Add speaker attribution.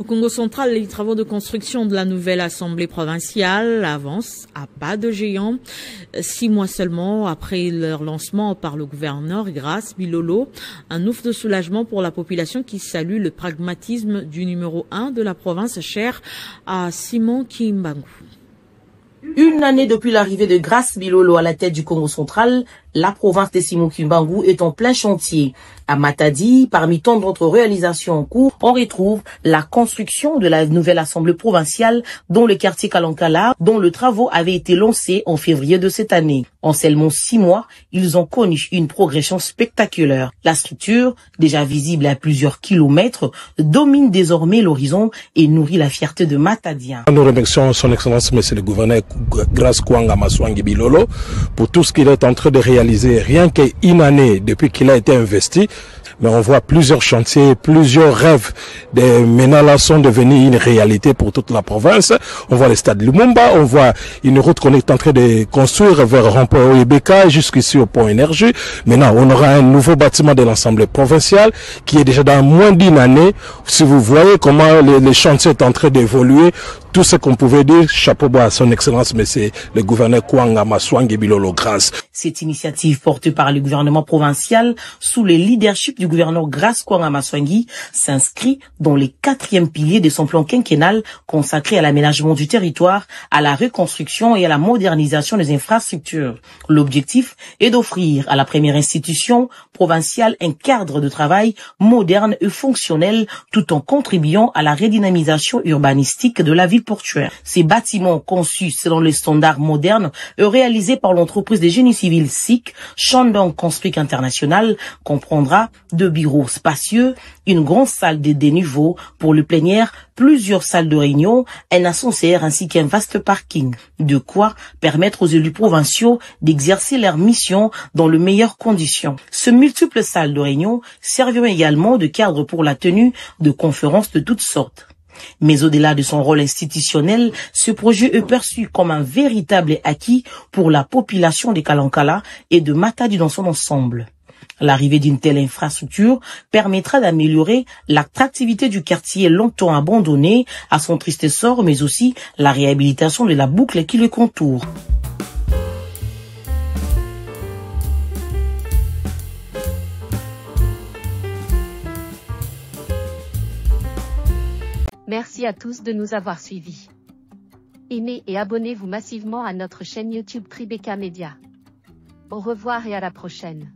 Speaker 1: Au Congo central, les travaux de construction de la nouvelle assemblée provinciale avancent à pas de géant. 6 mois seulement après leur lancement par le gouverneur Grace Bilolo, un ouf de soulagement pour la population qui salue le pragmatisme du numéro 1 de la province cher à Simon Kimbangu.
Speaker 2: Une année depuis l'arrivée de Grace Bilolo à la tête du Congo central, la province de Simon Kimbangu est en plein chantier. À Matadi, parmi tant d'autres réalisations en cours, on retrouve la construction de la nouvelle assemblée provinciale dans le quartier Kalankala, dont le travaux avait été lancé en février de cette année. En seulement 6 mois, ils ont connu une progression spectaculaire. La structure, déjà visible à plusieurs kilomètres, domine désormais l'horizon et nourrit la fierté de Matadiens.
Speaker 3: Nous remercions son Excellence, Monsieur le Gouverneur Grace Kwanga Maswangi Bilolo, pour tout ce qu'il est en train de réaliser, rien qu'une année depuis qu'il a été investi. Mais on voit plusieurs chantiers, plusieurs rêves maintenant là sont devenus une réalité pour toute la province. On voit le stade Lumumba, on voit une route qu'on est en train de construire vers Rond-Point Oebeka jusqu'ici au pont Énergie. Maintenant, on aura un nouveau bâtiment de l'Assemblée provinciale qui est déjà dans moins d'une année. Si vous voyez comment les chantiers sont en train d'évoluer, tout ce qu'on pouvait dire, chapeau bas à son Excellence, Monsieur le Gouverneur Kwanga Maswangi Bilolo Grace.
Speaker 2: Cette initiative portée par le gouvernement provincial sous le leadership du gouverneur Grace Kwanga Maswangi s'inscrit dans les 4e piliers de son plan quinquennal consacré à l'aménagement du territoire, à la reconstruction et à la modernisation des infrastructures. L'objectif est d'offrir à la première institution provinciale un cadre de travail moderne et fonctionnel tout en contribuant à la redynamisation urbanistique de la ville portuaire. Ces bâtiments conçus selon les standards modernes et réalisés par l'entreprise de génie civil SIC, Shandong Construct International, comprendra 2 bureaux spacieux, une grande salle de déniveau pour le plénière, plusieurs salles de réunion, un ascenseur ainsi qu'un vaste parking. De quoi permettre aux élus provinciaux d'exercer leur mission dans les meilleures conditions. Ces multiples salles de réunion serviront également de cadre pour la tenue de conférences de toutes sortes. Mais au-delà de son rôle institutionnel, ce projet est perçu comme un véritable acquis pour la population de Kalankala et de Matadi dans son ensemble. L'arrivée d'une telle infrastructure permettra d'améliorer l'attractivité du quartier longtemps abandonné à son triste sort, mais aussi la réhabilitation de la boucle qui le contoure.
Speaker 4: Merci à tous de nous avoir suivis. Aimez et abonnez-vous massivement à notre chaîne YouTube Tribeca Media. Au revoir et à la prochaine.